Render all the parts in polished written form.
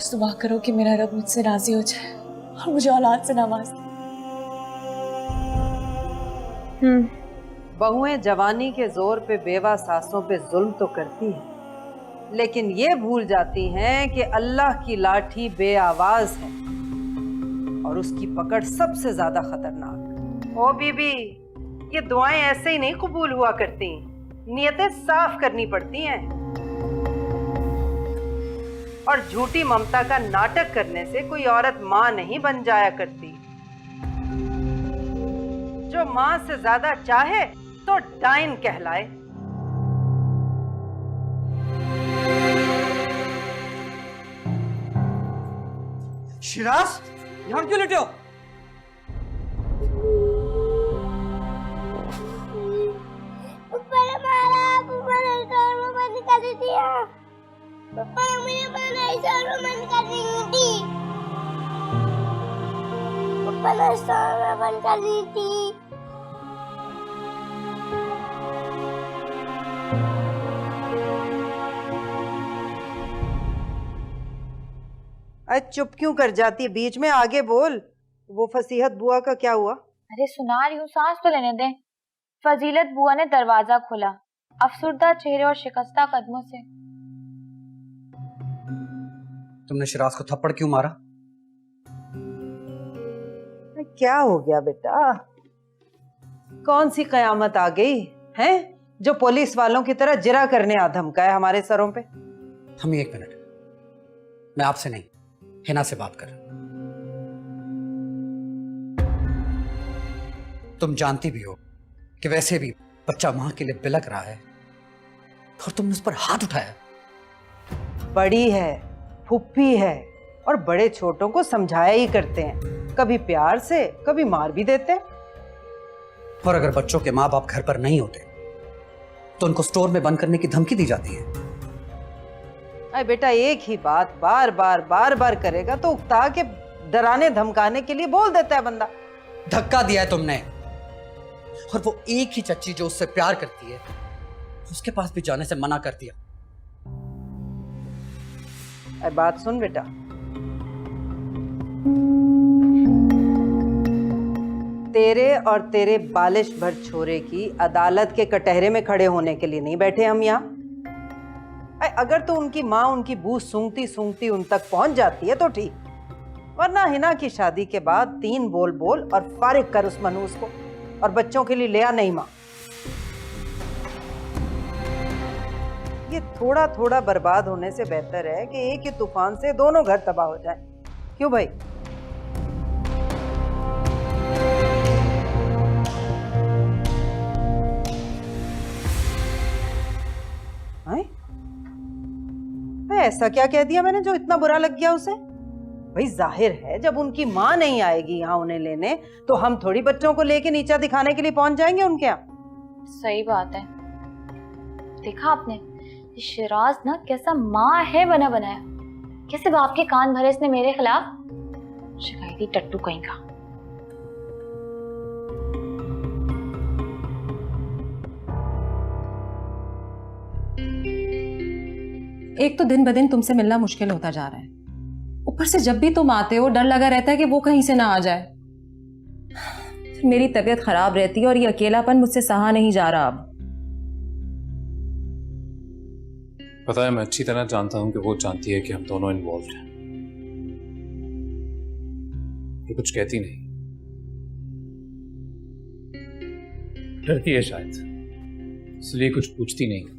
बस दुआ करो कि मेरा रब मुझसे राजी हो जाए और मुझे औलाद से नवाज दे। बहुएं जवानी के जोर पे बेवा सासों पे जुल्म तो करती हैं, लेकिन ये भूल जाती हैं कि अल्लाह की लाठी बेआवाज है और उसकी पकड़ सबसे ज्यादा खतरनाक। ओ बीबी, ये दुआएं ऐसे ही नहीं कबूल हुआ करती, नियतें साफ करनी पड़ती हैं। और झूठी ममता का नाटक करने से कोई औरत मां नहीं बन जाया करती। जो मां से ज्यादा चाहे तो डाइन कहलाए। शिराज, यहाँ क्यों लेटे हो? ऊपर मारा, ऊपर स्टोर में बंद कर दिया। पापा मुझे बंद स्टोर में बंद कर दी थी। ऊपर स्टोर में बंद कर दी थी। अरे चुप क्यों कर जाती है? बीच में आगे बोल। वो फसीहत बुआ का क्या हुआ? अरे सुना रही हूँ, सांस तो लेने दे। फजीलत बुआ ने दरवाजा खोला, अफसुर्दा चेहरे और शिकस्ता कदमों से। तुमने शिराज को थप्पड़ क्यों मारा? क्या हो गया बेटा? कौन सी कयामत आ गई है जो पुलिस वालों की तरह जिरा करने आ धमका है हमारे सरों पे? हम एक मिनट, मैं आपसे नहीं हिना से बात कर। तुम जानती भी हो कि वैसे भी बच्चा मां के लिए बिलक रहा है और तुमने उस पर हाथ उठाया। बड़ी है, फुप्पी है और बड़े छोटों को समझाया ही करते हैं, कभी प्यार से कभी मार भी देते हैं। और अगर बच्चों के माँ बाप घर पर नहीं होते तो उनको स्टोर में बंद करने की धमकी दी जाती है। अरे बेटा, एक ही बात बार बार करेगा तो उकता के डराने धमकाने के लिए बोल देता है बंदा। धक्का दिया है तुमने, और वो एक ही चच्ची जो उससे प्यार करती है उसके पास भी जाने से मना कर दिया। अरे बात सुन बेटा, तेरे और तेरे बालिश भर छोरे की अदालत के कटहरे में खड़े होने के लिए नहीं बैठे हम यहाँ। अगर तो उनकी माँ उनकी बू सूंघती सूंघती उन तक पहुंच जाती है तो ठीक, वरना हिना की शादी के बाद 3 बोल बोल और फारिग कर उस मनूस को, और बच्चों के लिए ले आ नहीं माँ। ये थोड़ा थोड़ा बर्बाद होने से बेहतर है कि एक ही तूफान से दोनों घर तबाह हो जाए। क्यों भाई? ऐसा क्या कह दिया मैंने जो इतना बुरा लग गया उसे? भाई जाहिर है जब उनकी माँ नहीं आएगी यहाँ उन्हें लेने तो हम थोड़ी बच्चों को लेके नीचा दिखाने के लिए पहुंच जाएंगे उनके यहाँ। सही बात है। देखा आपने, ये शिराज ना कैसा माँ है बना बनाया, कैसे बाप के कान भरे इसने मेरे खिलाफ। शिकायती टट्टू कहीं का। एक तो दिन ब दिन तुमसे मिलना मुश्किल होता जा रहा है, ऊपर से जब भी तुम आते हो डर लगा रहता है कि वो कहीं से ना आ जाए। फिर मेरी तबीयत खराब रहती है और ये अकेलापन मुझसे सहा नहीं जा रहा अब। पता है, मैं अच्छी तरह जानता हूं कि वो जानती है कि हम दोनों इन्वॉल्व हैं। ये कुछ कहती नहीं, डरती है शायद, इसलिए कुछ पूछती नहीं।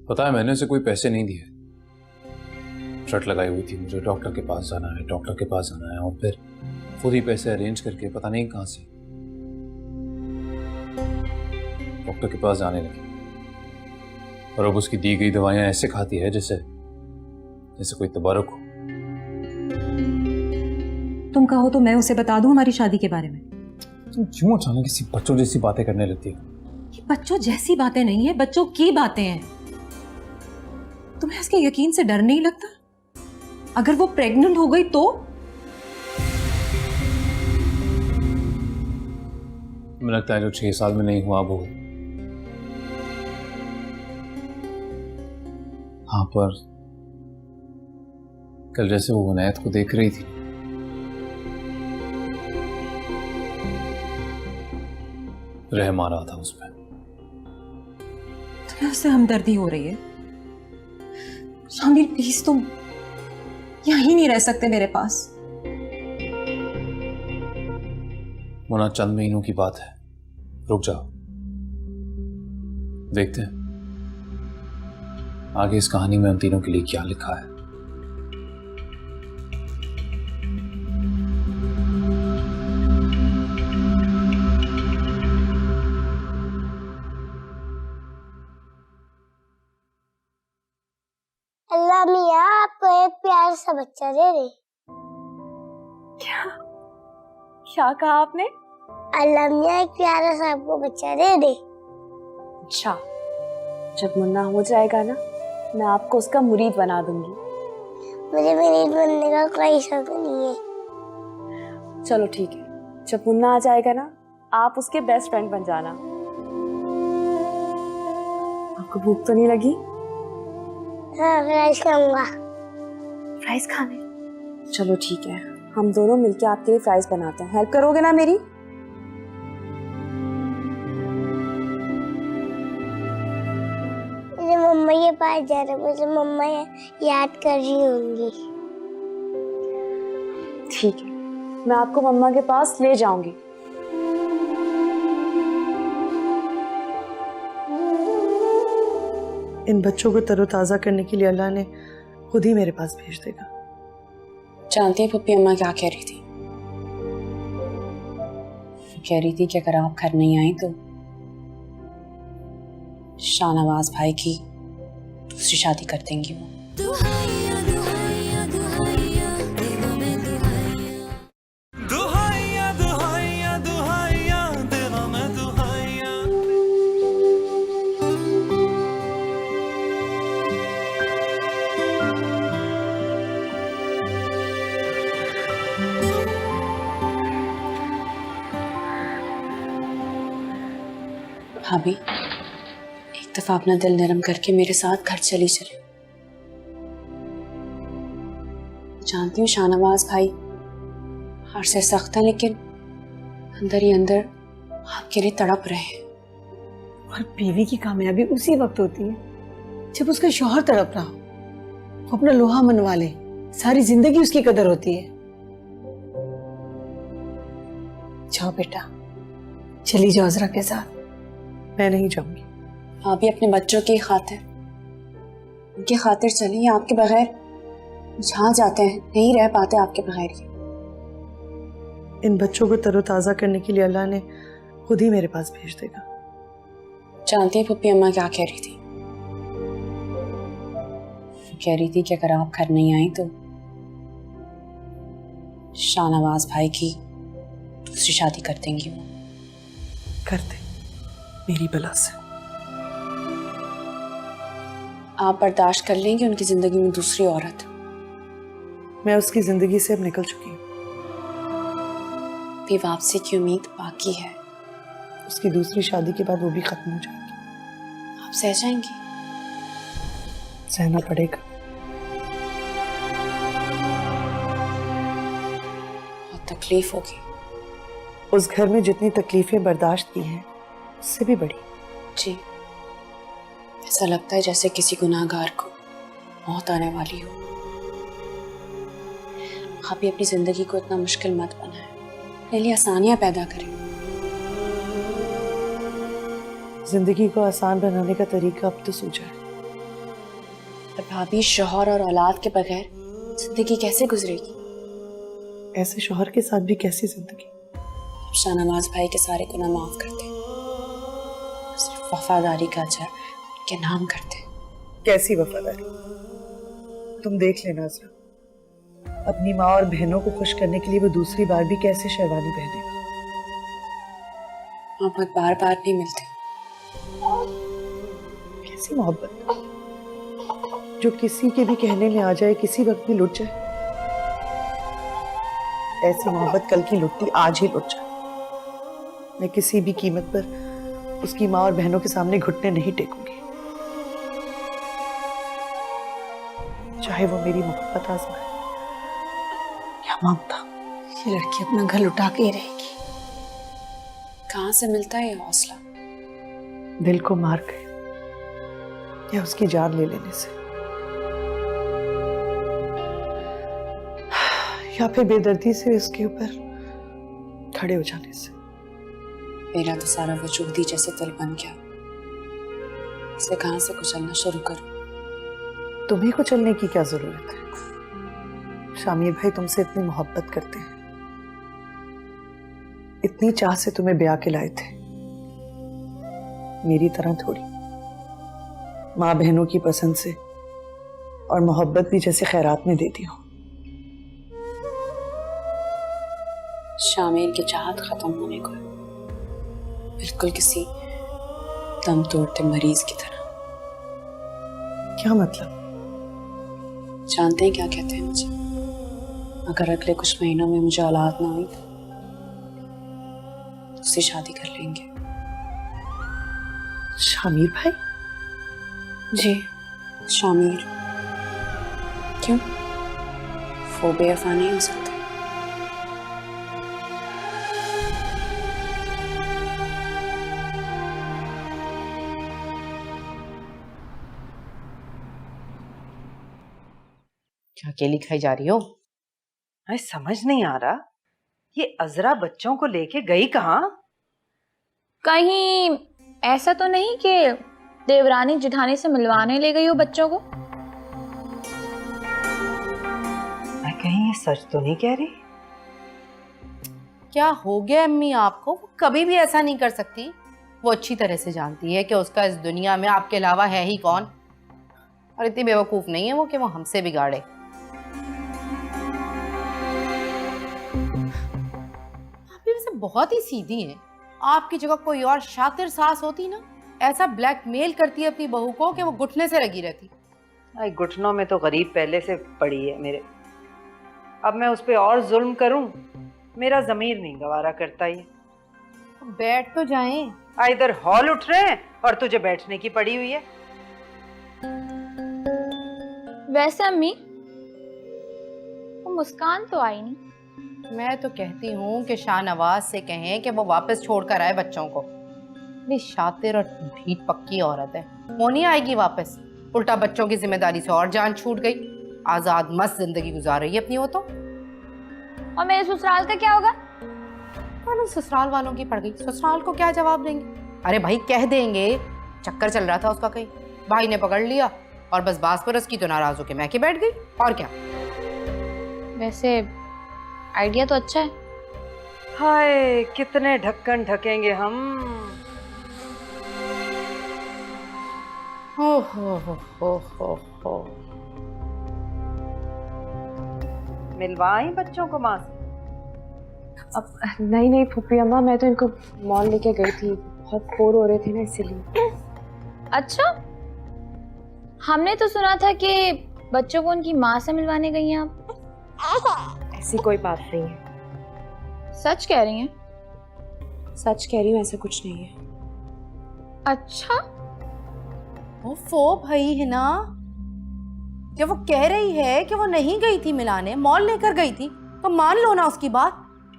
पता है, मैंने उसे कोई पैसे नहीं दिए। शर्ट लगाई हुई थी, मुझे डॉक्टर के पास जाना है, डॉक्टर के पास जाना है, और फिर खुद ही पैसे अरेंज करके पता नहीं कहां से डॉक्टर के पास जाने लगी। और अब उसकी दी गई दवाइयां ऐसे खाती है जैसे कोई तबारक हो। तुम कहो तो मैं उसे बता दूं हमारी शादी के बारे में। तुम क्यों अचानक किसी बच्चों जैसी बातें करने लगती हो? ये बच्चों जैसी बातें नहीं है, बच्चों की बातें हैं। तुम्हें उसके यकीन से डर नहीं लगता? अगर वो प्रेग्नेंट हो गई तो? मुझे लगता है जो 6 साल में नहीं हुआ वो। हाँ, पर कल जैसे वो उनैत को देख रही थी, रहम आ रहा था उस पर। तुम्हें उससे हमदर्दी हो रही है? शामिर प्लीज, तुम यहाँ ही नहीं रह सकते मेरे पास। मोना, चंद महीनों की बात है, रुक जाओ, देखते हैं आगे इस कहानी में हम तीनों के लिए क्या लिखा है। अल्लाह मियाँ आपको एक प्यारा सा बच्चा दे दे। क्या कहा आपने? अल्लाह मियाँ एक प्यारा सा आपको बच्चा दे दे। अच्छा, जब मुन्ना हो जाएगा ना, मैं आपको उसका मुरीद बना दूंगी। मुझे मुरीद बनने का कोई शौक नहीं है। चलो ठीक है, जब मुन्ना आ जाएगा ना, आप उसके बेस्ट फ्रेंड बन जाना। आपको भूख तो नहीं लगी? हाँ, फ्राइज खाऊंगा। फ्राइज खाने? चलो ठीक है, हम दोनों मिलके आपके लिए फ्राइज बनाते हैं। हेल्प करोगे ना मेरी? मुझे मम्मा के पास जाना, मुझे मम्मा याद कर रही होंगी। ठीक है, मैं आपको मम्मा के पास ले जाऊंगी। इन बच्चों को तरोताज़ा करने के लिए अल्लाह ने खुद ही मेरे पास भेज देगा। जानती है पप्पी अम्मा क्या कह रही थी? कह रही थी कि अगर आप घर नहीं आई तो शाहनवाज भाई की दूसरी शादी कर देंगी वो। भाभी, एक दफा अपना दिल नरम करके मेरे साथ घर चली चले। जानती हूँ शाहनवाज भाई हार से सख्त है, लेकिन अंदर ही अंदर आपके लिए तड़प रहे हैं। और बीवी की कामयाबी उसी वक्त होती है जब उसका शौहर तड़प रहा हो, वो अपना लोहा मनवा ले, सारी जिंदगी उसकी कदर होती है। जाओ बेटा, चली जाओ अज़रा के साथ। मैं नहीं जाऊंगी। भाभी, अपने बच्चों की खातिर, उनकी खातिर चलिए। आपके बगैर जहाँ जाते हैं नहीं रह पाते आपके बगैर। इन बच्चों को तरोताज़ा करने के लिए अल्लाह ने खुद ही मेरे पास भेज देगा। जानती है पप्पी अम्मा क्या कह रही थी? कह रही थी कि अगर आप घर नहीं आई तो शाहनवाज भाई की दूसरी शादी कर देंगी वो। करते मेरी बला से। आप बर्दाश्त कर लेंगे उनकी जिंदगी में दूसरी औरत? मैं उसकी जिंदगी से अब निकल चुकी हूँ। भी वापसी की उम्मीद बाकी है। उसकी दूसरी शादी के बाद वो भी खत्म हो जाएगी। आप सह जाएंगी? सहना पड़ेगा। बहुत तकलीफ होगी। उस घर में जितनी तकलीफें बर्दाश्त की हैं, उससे भी बड़ी। जी, ऐसा लगता है जैसे किसी गुनाहगार को मौत आने वाली हो। आप भी अपनी जिंदगी को इतना मुश्किल मत बनाएं, अपने लिए आसानियां पैदा करें। जिंदगी को आसान बनाने का तरीका अब तो सूझा है। पर भाभी, शौहर और औलाद के बगैर जिंदगी कैसे गुजरेगी? ऐसे शौहर के साथ भी कैसी जिंदगी? शाहनवाज भाई के सारे गुनाह माफ करते, सिर्फ वफादारी का अजर के नाम करते। कैसी वफादारी? तुम देख लेना अज़रा, अपनी माँ और बहनों को खुश करने के लिए वो दूसरी बार भी कैसे शेरवानी पहनेगा। मोहब्बत बार बार नहीं मिलती। कैसी मोहब्बत जो किसी के भी कहने में आ जाए, किसी वक्त भी लुट जाए। ऐसी मोहब्बत कल की लुटती आज ही लुट जाए। मैं किसी भी कीमत पर उसकी माँ और बहनों के सामने घुटने नहीं टेकूंगी, चाहे वो मेरी मोहब्बत आजमाए। ममता, ये लड़की अपना घर लुटा के ही रहेगी। कहाँ से मिलता है ये हौसला? दिल को मार के या उसकी जान ले लेने से, या फिर बेदर्दी से उसके ऊपर खड़े हो जाने से। मेरा तो सारा वजूद ही जैसे तिल बन गया। इसे कहाँ से कुचलना शुरू करूं? तुम्ही को चलने की क्या जरूरत है? शामिर भाई तुमसे इतनी मोहब्बत करते हैं, इतनी चाह से तुम्हें ब्याह के लाए थे। मेरी तरह थोड़ी, माँ बहनों की पसंद से और मोहब्बत भी जैसे खैरात में देती हो। शामिर की चाहत खत्म होने को, बिल्कुल किसी दम तोड़ते मरीज की तरह। क्या मतलब? जानते हैं क्या कहते हैं मुझे? अगर अगले कुछ महीनों में मुझे औलाद ना हुई तो उससे शादी कर लेंगे। शामिर भाई? जी, शामिर। क्यों? वो बेवफा नहीं हो सकते? क्या अकेली खाई जा रही हो? मैं समझ नहीं आ रहा, ये अजरा बच्चों को लेके गई कहाँ? कहीं ऐसा तो नहीं कि देवरानी जिठानी से मिलवाने ले गई हो बच्चों को? मैं कहीं ये सच तो नहीं कह रही? क्या हो गया अम्मी आपको? वो कभी भी ऐसा नहीं कर सकती। वो अच्छी तरह से जानती है कि उसका इस दुनिया में आपके अलावा है ही कौन, और इतनी बेवकूफ नहीं है वो कि वो हमसे बिगाड़े। आप भी वैसे बहुत ही सीधी हैं। आपकी जगह कोई और शातिर सास होती ना, ऐसा ब्लैकमेल करती है अपनी बहू को कि वो घुटने से लगी रहती। भाई घुटनों में तो गरीब पहले से पड़ी है मेरे, अब मैं उस पे और जुल्म करूं? मेरा जमीर नहीं गवारा करता ये। बैठ तो जाएं। इधर हॉल उठ रहे हैं और तुझे बैठने की पड़ी हुई है। वैसे अम्मी, वो मुस्कान तो आई नहीं। मैं तो कहती हूँ कि शाहनवाज से कहें कि वो वापस छोड़ कर आए बच्चों को। बड़ी शातिर और ढीठ पक्की औरत है, वो नहीं आएगी वापस। उल्टा बच्चों की जिम्मेदारी से और जान छूट गई। आजाद मस्त जिंदगी गुजार रही है अपनी वो तो। और मेरे ससुराल का क्या होगा? मानो ससुराल वालों की पड़ गई, ससुराल को क्या जवाब देंगे? अरे भाई कह देंगे चक्कर चल रहा था उसका कहीं, भाई ने पकड़ लिया और बस बास परस की तो नाराज होके मैं के बैठ गई, और क्या। वैसे आइडिया तो अच्छा है। हाय कितने ढक्कन ढकेंगे हम। हो हो। मिलवाई बच्चों को माँ से? अब नहीं फूफी अम्मा, मैं तो इनको मॉल लेके गई थी, बहुत बोर हो रहे थे ना इसीलिए। अच्छा, हमने तो सुना था कि बच्चों को उनकी माँ से मिलवाने गई हैं आप। ऐसी कोई बात नहीं है। सच कह रही हैं? सच कह रही हूँ, ऐसा कुछ नहीं है। अच्छा, ओफो भाई है ना, जब वो कह रही है कि वो नहीं गई थी मिलाने, मॉल लेकर गई थी, तो मान लो ना उसकी बात।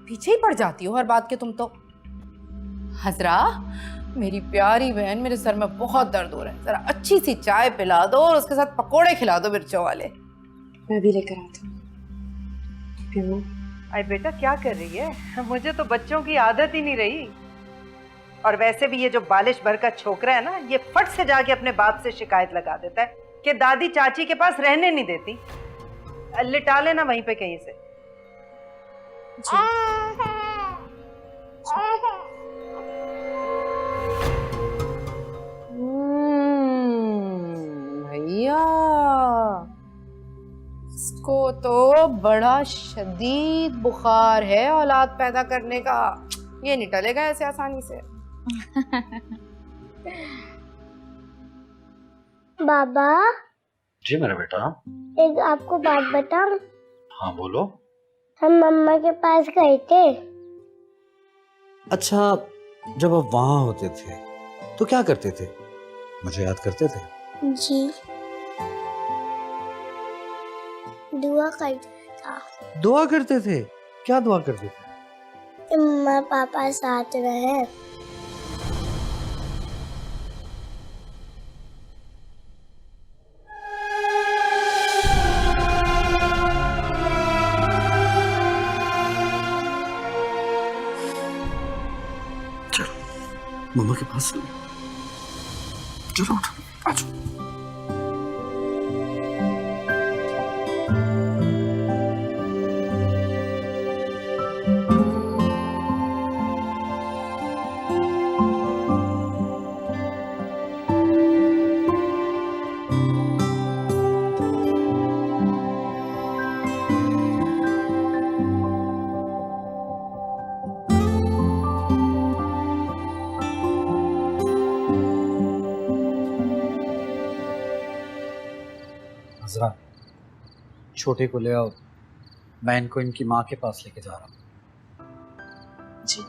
पीछे ही पड़ जाती हो हर बात के तुम तो। हजरा मेरी प्यारी बहन, मेरे सर में बहुत दर्द हो रहा है, जरा अच्छी सी चाय पिला दो और उसके साथ पकोड़े खिला दो मिर्चों वाले। मैं भी लेकर आती हूँ। अरे बेटा क्या कर रही है? मुझे तो बच्चों की आदत ही नहीं रही। और वैसे भी ये जो बालिश भर का छोकरा है ना, ये फट से जाके अपने बाप से शिकायत लगा देता है कि दादी चाची के पास रहने नहीं देती। लिटा लेना वहीं पे कहीं से। भैया इसको तो बड़ा शदीद बुखार है औलाद पैदा करने का, ये नहीं टलेगा ऐसे आसानी से। बाबा जी मेरा बेटा। एक आपको बात बताऊं? हाँ बोलो। हम मम्मा के पास गए थे। अच्छा, जब आप वहां होते थे तो क्या करते थे? मुझे याद करते थे? जी, दुआ करते था। दुआ करते थे? क्या दुआ करते थे? कि मम्मा पापा साथ रहे। मम्मा के पास चलो उठो, आ जाओ। नजरा, छोटे को ले आओ, मैं इनको इनकी माँ के पास लेके जा रहा हूँ। जी।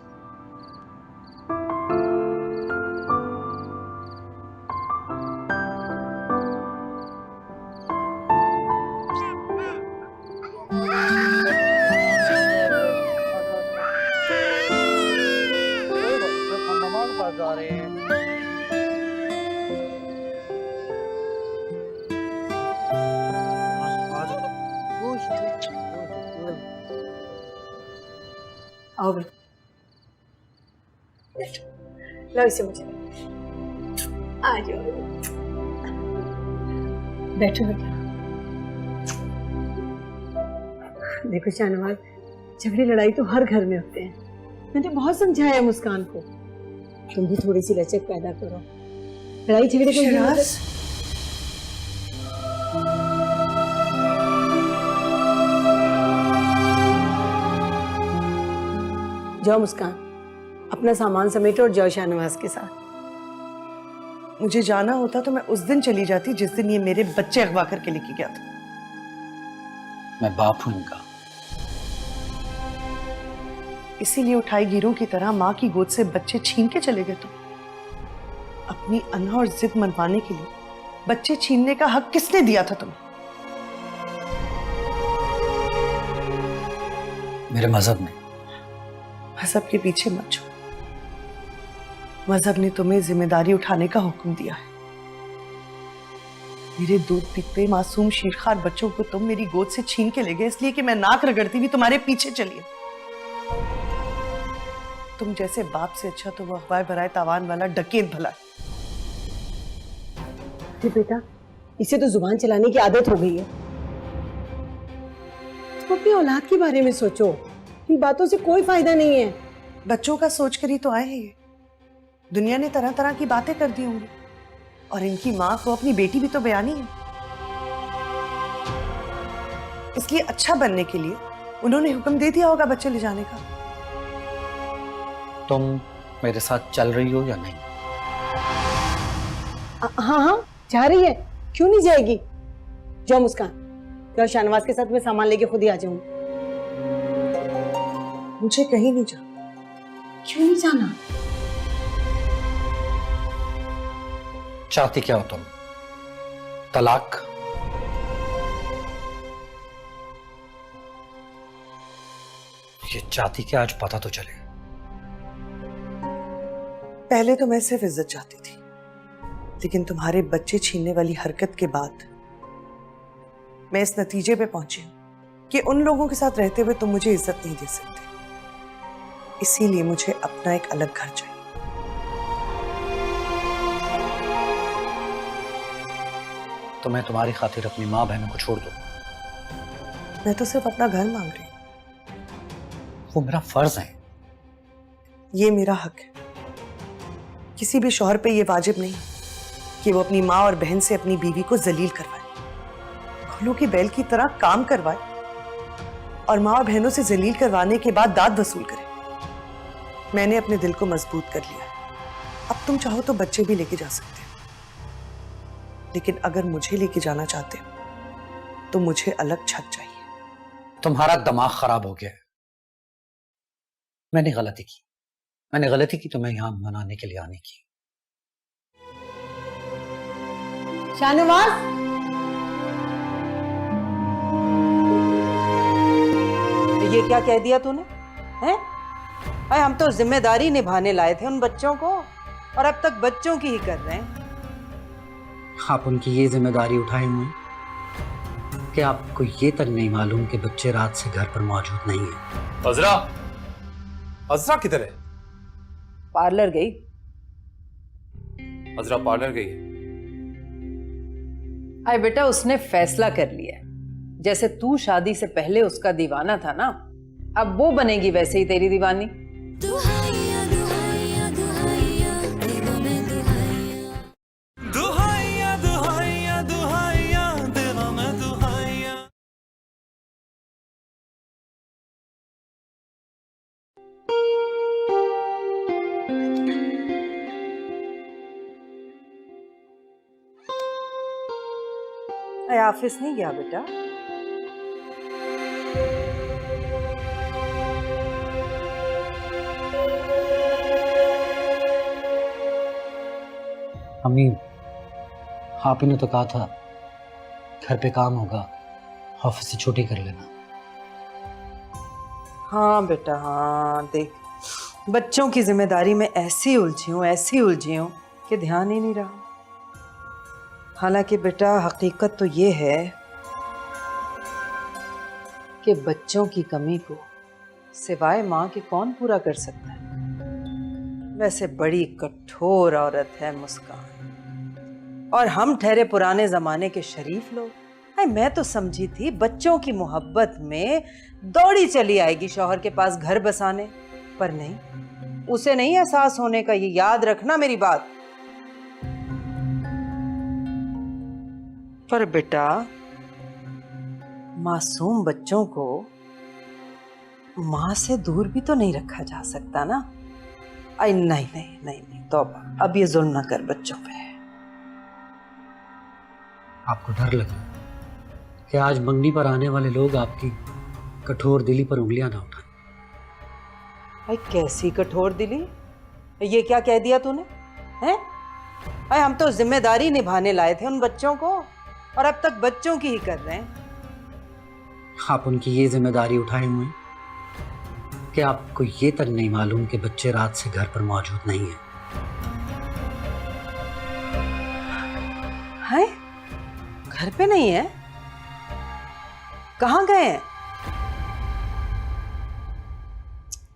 जा रहे हैं। आओ बेटा, लो इसे मुझे, आ जाओ, बैठो बेटा। देखो शाहनवाज, झगड़े लड़ाई तो हर घर में होते हैं। मैंने बहुत समझाया मुस्कान को, तुम भी थोड़ी सी लचक पैदा करो। लड़ाई झगड़े को जाओ मुस्कान, अपना सामान समेटो और जाओ शाहनवाज के साथ। मुझे जाना होता तो मैं उस दिन चली जाती जिस दिन ये मेरे बच्चे अगवा करके लेके गया था। मैं बाप हूं इनका। इसीलिए उठाई गिरों की तरह माँ की गोद से बच्चे छीन के चले गए तुम। अपनी अना और जिद मनवाने के लिए बच्चे छीनने का हक किसने दिया था तुम्हें? मेरे मजहब ने। मजहब के पीछे मत छो। मजहब ने तुम्हें जिम्मेदारी उठाने का हुक्म दिया है। मेरे दूध पीते मासूम शीरखार बच्चों को तुम मेरी गोद से छीन के ले गए इसलिए कि मैं नाक रगड़ती भी तुम्हारे पीछे चली। तुम जैसे बाप से अच्छा तो वो अखबार भराए तावान वाला डकैत भला। बेटा, इसे तो जुबान चलाने की आदत हो गई है। तुम अपनी औलाद के बारे में सोचो, इन बातों से कोई फायदा नहीं है। बच्चों का सोच कर ही तो आए हैं ये। दुनिया ने तरह तरह की बातें कर दी होंगी और इनकी माँ को अपनी बेटी भी तो बयानी है। इसलिए अच्छा बनने के लिए उन्होंने हुक्म दे दिया होगा बच्चे ले जाने का। तुम मेरे साथ चल रही हो या नहीं? हाँ हाँ, जा रही है, क्यों नहीं जाएगी। जाओ मुस्कान, जाओ शाहनवाज के साथ मैं सामान लेके खुद ही आ जाऊंगी। मुझे कहीं नहीं जाना। क्यों नहीं जाना? चाहती क्या हो तुम? तलाक? ये चाहती क्या, आज पता तो चले। पहले तो मैं सिर्फ इज्जत चाहती थी, लेकिन तुम्हारे बच्चे छीनने वाली हरकत के बाद मैं इस नतीजे पे पहुंची हूं कि उन लोगों के साथ रहते हुए तुम मुझे इज्जत नहीं दे सकते। इसीलिए मुझे अपना एक अलग घर चाहिए। तो मैं तुम्हारी खातिर अपनी माँ बहनों को छोड़ दूं? मैं तो सिर्फ अपना घर मांग रही हूँ। वो मेरा फर्ज है। ये मेरा हक है। किसी भी शौहर पे ये वाजिब नहीं कि वो अपनी माँ और बहन से अपनी बीवी को जलील करवाए, घोड़ों की बैल की तरह काम करवाए और माँ और बहनों से जलील करवाने के बाद दाद वसूल करे। मैंने अपने दिल को मजबूत कर लिया है। अब तुम चाहो तो बच्चे भी लेके जा सकते हो, लेकिन अगर मुझे लेके जाना चाहते हो तो मुझे अलग छत चाहिए। तुम्हारा दिमाग खराब हो गया है। मैंने गलती की तुम्हें यहां मनाने के लिए आने की। शाहनवाज, क्या कह दिया तूने? हैं? अरे हम तो जिम्मेदारी निभाने लाए थे उन बच्चों को, और अब तक बच्चों की ही कर रहे हैं। आप उनकी ये जिम्मेदारी उठाए हुए हैं कि आपको ये तक नहीं मालूम कि बच्चे रात से घर पर मौजूद नहीं है। अजरा, अजरा किधर है? पार्लर गई। अजरा पार्लर गई है? अरे बेटा, उसने फैसला कर लिया है। जैसे तू शादी से पहले उसका दीवाना था ना, अब वो बनेगी वैसे ही तेरी दीवानी। अरे ऑफिस नहीं गया बेटा? अम्मी, आप ही ने तो कहा था घर पे काम होगा, ऑफिस से छुट्टी कर लेना। हाँ बेटा हाँ, देख बच्चों की जिम्मेदारी में ऐसी उलझी हूँ कि ध्यान ही नहीं रहा। हालांकि बेटा हकीकत तो ये है कि बच्चों की कमी को सिवाय माँ के कौन पूरा कर सकता है। वैसे बड़ी कठोर औरत है मुस्कान, और हम ठहरे पुराने जमाने के शरीफ लोग। अरे मैं तो समझी थी बच्चों की मोहब्बत में दौड़ी चली आएगी शौहर के पास घर बसाने, पर नहीं, उसे नहीं एहसास होने का। ये याद रखना मेरी बात। पर बेटा, मासूम बच्चों को माँ से दूर भी तो नहीं रखा जा सकता ना। आई नहीं नहीं नहीं नहीं, तौबा, अब ये जुल्म ना कर बच्चों पे। आपको डर लगे कि आज मंगनी पर आने वाले लोग आपकी कठोर दिली पर उंगलियां ना उठाएं? भाई कैसी कठोर दिली? ये क्या कह दिया तूने? हैं? भाई हम तो जिम्मेदारी निभाने लाए थे उन बच्चों को, और अब तक बच्चों की ही कर रहे हैं। आप उनकी ये जिम्मेदारी उठाए हुए हैं कि आपको ये तक नहीं मालूम कि बच्चे रात से घर पर मौजूद नहीं है। हैं? घर पे नहीं है? कहाँ गए हैं?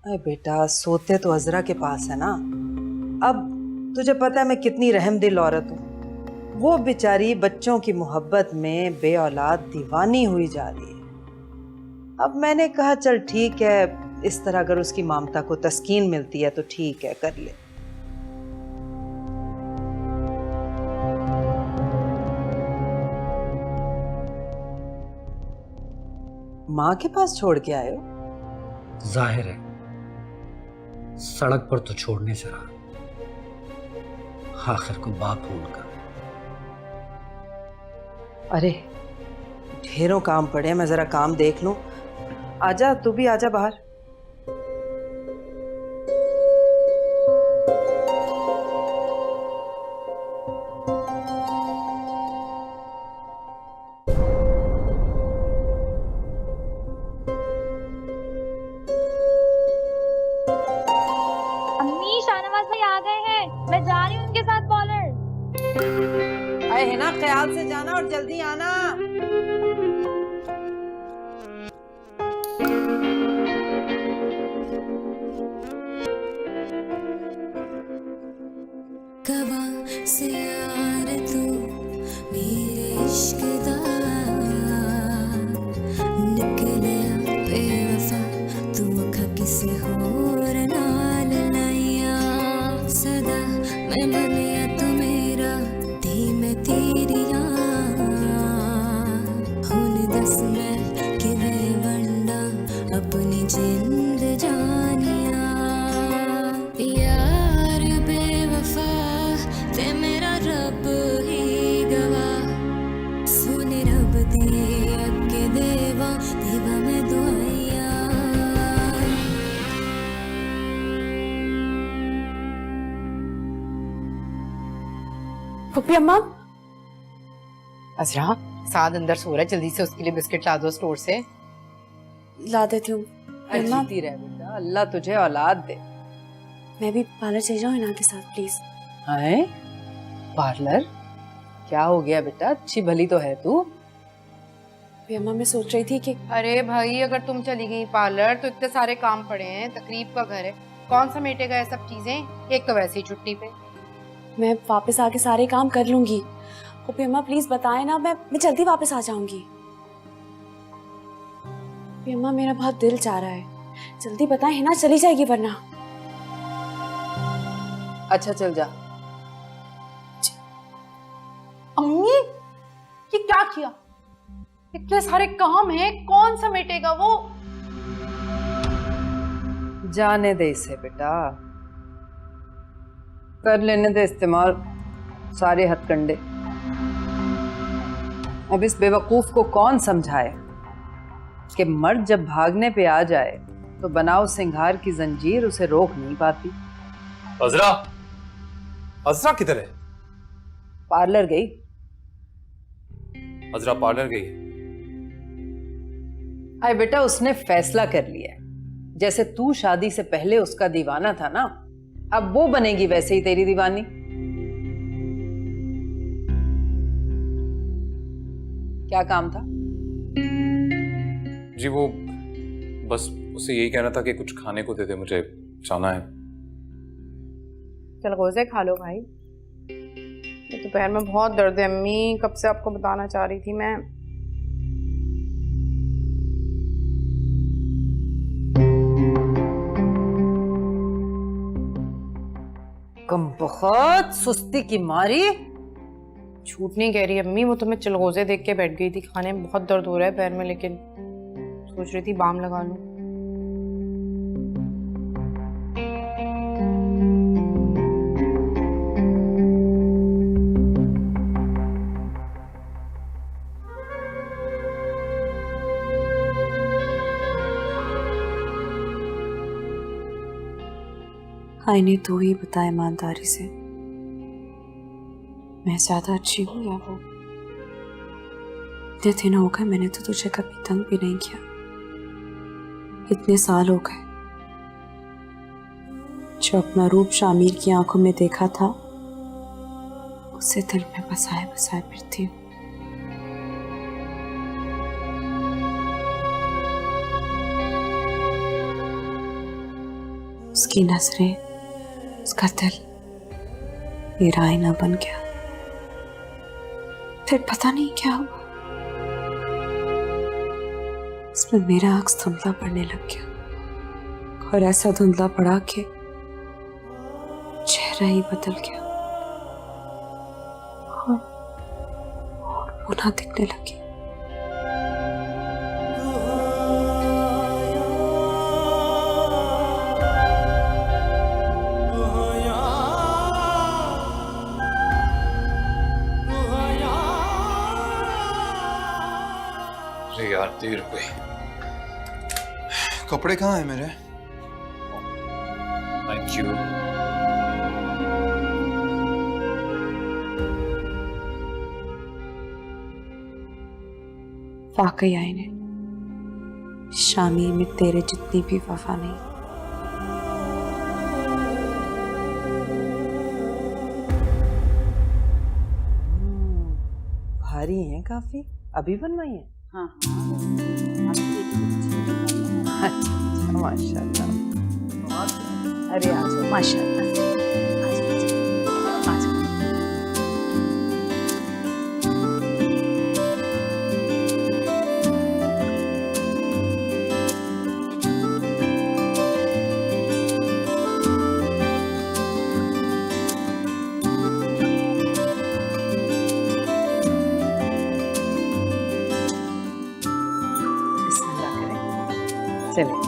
अरे बेटा, सोते तो अजरा के पास है ना। अब तुझे पता है मैं कितनी रहमदिल औरत हूँ। वो बेचारी बच्चों की मोहब्बत में बेऔलाद दीवानी हुई जा रही है। अब मैंने कहा चल ठीक है, इस तरह अगर उसकी ममता को तस्कीन मिलती है तो ठीक है, कर ले। माँ के पास छोड़ के आए हो? जाहिर है सड़क पर तो छोड़ने से रहा, आखिर को बाप हूं उनका। अरे ढेरों काम पड़े हैं, मैं जरा काम देख लूं। आजा, तू भी आजा बाहर। अम्मी, शाहनवाज भाई आ गए हैं, मैं जा रही हूँ उनके साथ पार्लर। अरे है ना, ख्याल से जाना और जल्दी आना। कवा से यार तू मेरे इश्क दा निकलिया बेवफा, तू अखा किसे होर नाल लाइया। सदा मैं बनिया तू मेरा, धी मैं तेरिया। हुन दस मैं किवें वंडा अपनी जिंद जानिया। यार बेवफा ते मेरा रब ही गवा, सुने रब दे अगे देवा देवा मैं दुआइया। फुप्पी अम्मा, अजरा साद अंदर सो रहा है, जल्दी से उसके लिए बिस्किट ला दो स्टोर से। ला देती हूँ। अम्मा जीती रह बेटा, अल्लाह तुझे औलाद दे। मैं भी पार्लर चली जाऊँ हिना के साथ प्लीज। हैं? पार्लर? क्या हो गया बेटा, अच्छी भली तो है तू। अम्मा मैं सोच रही थी कि अरे भाई अगर तुम चली गई पार्लर तो इतने सारे काम पड़े हैं, तकरीब का घर है, कौन समेटेगा ये सब चीजें? एक तो वैसे ही छुट्टी पे। मैं वापस आके सारे काम कर लूंगी। अम्मा प्लीज बताएं ना, मैं जल्दी वापस आ जाऊंगी। अम्मा मेरा बहुत दिल चाह रहा है, जल्दी बताएं हिना चली जाएगी वरना। अच्छा चल जा। अम्मी ये क्या किया? इतने सारे काम हैं, कौन समेटेगा वो? जाने दे इसे बेटा, कर लेने दे इस्तेमाल सारे हथकंडे। अब इस बेवकूफ को कौन समझाए कि मर्द जब भागने पे आ जाए तो बनाओ सिंगार की जंजीर उसे रोक नहीं पाती। अजरा, अजरा किधर है? पार्लर गई। अजरा पार्लर गई? अरे बेटा उसने फैसला कर लिया है, जैसे तू शादी से पहले उसका दीवाना था ना, अब वो बनेगी वैसे ही तेरी दीवानी। क्या काम था? जी वो बस उसे यही कहना था कि कुछ खाने को दे दे, मुझे जाना है। चल गोज़े खा लो भाई। ये तो पैर में बहुत दर्द है अम्मी, कब से आपको बताना चाह रही थी मैं। कम बहुत सुस्ती की मारी। झूठ नहीं कह रही अम्मी, वो तो मैं चिलगोज़े देख के बैठ गई थी खाने में। बहुत दर्द हो रहा है पैर में, लेकिन सोच रही थी बाम लगा लूं। आईने तू ही बता ईमानदारी से, मैं ज्यादा अच्छी हूँ या वो? इतने दिन हो गए मैंने तो तुझे कभी तंग भी नहीं किया। इतने साल हो गए जो अपना रूप शामिर की आंखों में देखा था, उसे दिल में बसाए बसाए फिरती हूँ। उसकी नजरें, उसका दिल मेरा आईना बन गया। फिर पता नहीं क्या हुआ, इसमें मेरा अक्स धुंधला पड़ने लग गया, और ऐसा धुंधला पड़ा कि चेहरा ही बदल गया और पुनः दिखने लगी। यार देर हो गई। कपड़े कहाँ हैं मेरे? Thank you. वाकई आईने, शामी में तेरे जितनी भी वफा नहीं। भारी हैं काफी, अभी बनवाई है? हाँ अच्छा माशाल्लाह। अरे आ जाओ, माशाल्लाह। बिस्मिल्लाह करें, चले।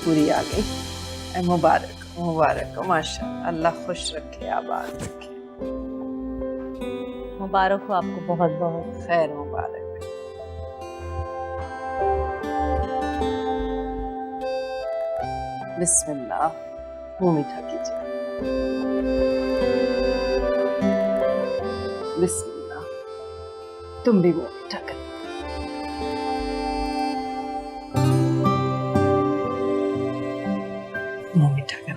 पूरी आ गई। मुबारक मुबारक, माशाअल्लाह, अल्लाह खुश रखे, आबाद रखे। मुबारक हो आपको बहुत बहुत। खैर मुबारक। बिस्मिल्लाह, मुंह मीठा कीजिए। बिस्मिल्लाह, तुम भी मुंह मीठा कर। मुंह मीठा कर।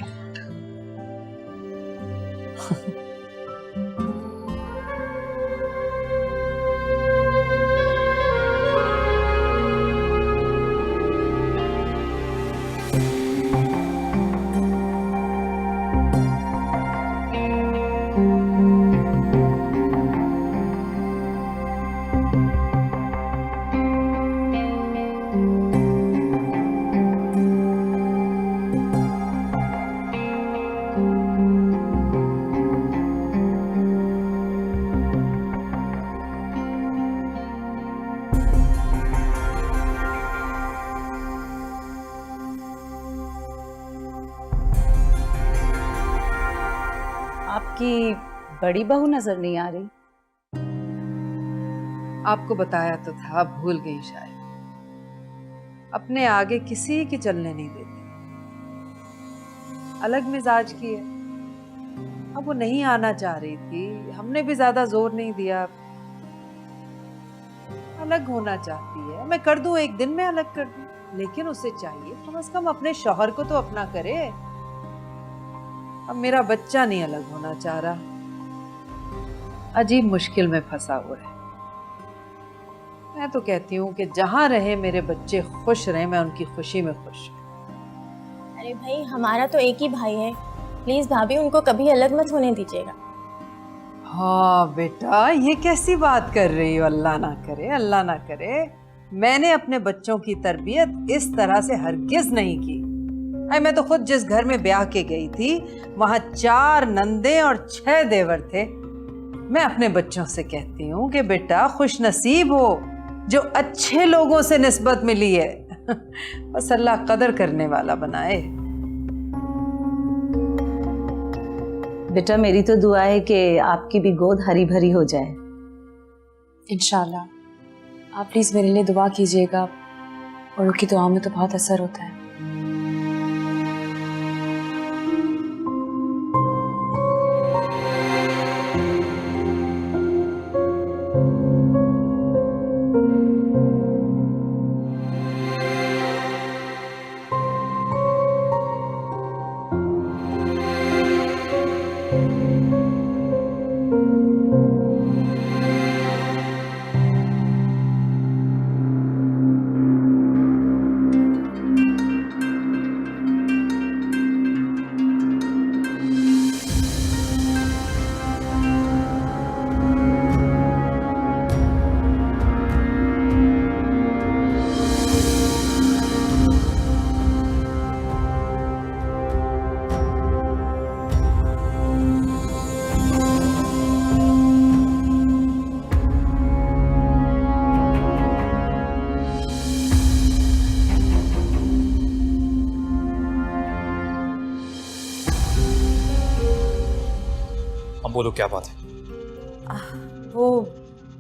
आपकी बड़ी बहू नजर नहीं आ रही। आपको बताया तो था, भूल गई शायद। अपने आगे किसी की चलने नहीं देती, अलग मिजाज की है। अब वो नहीं आना चाह रही थी, हमने भी ज्यादा जोर नहीं दिया। अलग होना चाहती है, मैं कर दूं, एक दिन में अलग कर दूं, लेकिन उसे चाहिए कम से कम अपने शौहर को तो अपना करे। अब मेरा बच्चा नहीं अलग होना चाह रहा, अजीब मुश्किल में फंसा हुआ है। मैं तो कहती हूँ कि जहां रहे मेरे बच्चे खुश रहे, मैं उनकी खुशी में खुश हूँ। अरे भाई, हमारा तो एक ही भाई है, प्लीज भाभी उनको कभी अलग मत होने दीजिएगा। हाँ बेटा, ये कैसी बात कर रही हो? अल्लाह ना करे, अल्लाह ना करे। मैंने अपने बच्चों की तरबियत इस तरह से हरगिज नहीं की। मैं तो खुद जिस घर में ब्याह के गई थी, वहां 4 नंदे और 6 देवर थे। मैं अपने बच्चों से कहती हूँ कि बेटा खुश नसीब हो जो अच्छे लोगों से निस्बत मिली है। बस अल्लाह कदर करने वाला बनाए। बेटा, मेरी तो दुआ है कि आपकी भी गोद हरी भरी हो जाए। इंशाल्लाह। आप प्लीज़ मेरे लिए दुआ कीजिएगा, बड़ों की दुआ में तो बहुत असर होता है। अब बोलो क्या बात है? वो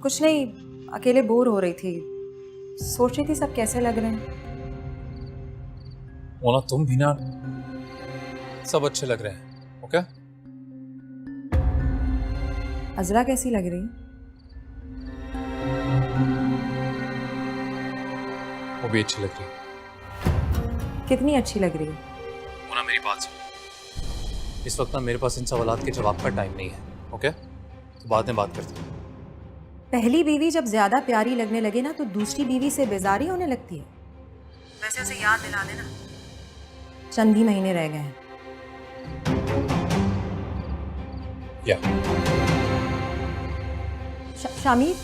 कुछ नहीं, अकेले बोर हो रही थी, सोच रही थी सब कैसे लग रहे हैं। मोना, तुम भी ना, सब अच्छे लग रहे हैं। ओके? अजरा कैसी लग रही? वो भी अच्छी लग रही है। कितनी अच्छी लग रही है? मोना, मेरी बात सुनो। इस वक्त ना मेरे पास इन सवालात के जवाब का टाइम नहीं है। ओके? तो बाद में बात करते हैं। पहली बीवी जब ज्यादा प्यारी लगने लगे ना, तो दूसरी बीवी से बेजारी होने लगती है। वैसे उसे याद दिला देना, चंद ही महीने रह गए हैं। या शामिर,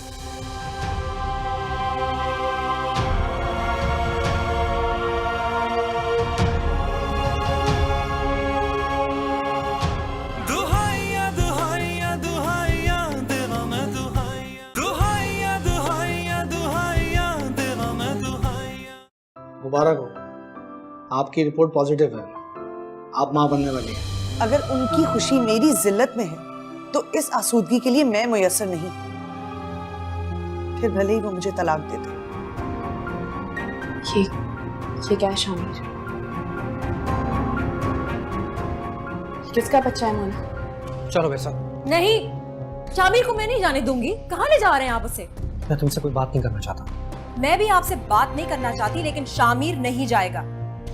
मुबारक हो। आपकी रिपोर्ट पॉजिटिव है, आप माँ बनने वाली हैं। अगर उनकी खुशी मेरी जिल्लत में है तो इस आसूदगी के लिए मैं मुयस्सर नहीं, फिर भले ही वो मुझे तलाक दे दे। ये क्या है शामिर? किसका बच्चा है मोना? चलो वैसा, नहीं, शामिर को मैं नहीं जाने दूंगी। कहाँ ले जा रहे हैं आप उसे? मैं तुमसे कोई बात नहीं करना चाहता। मैं भी आपसे बात नहीं करना चाहती, लेकिन शामिर नहीं जाएगा।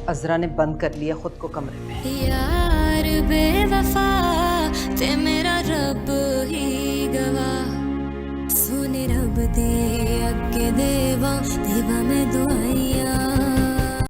अजरा ने बंद कर लिया खुद को कमरे में। यार बेवफा ते मेरा रब ही गवाह, सुने रब दे अगे देवा देवा मैं दुआइयां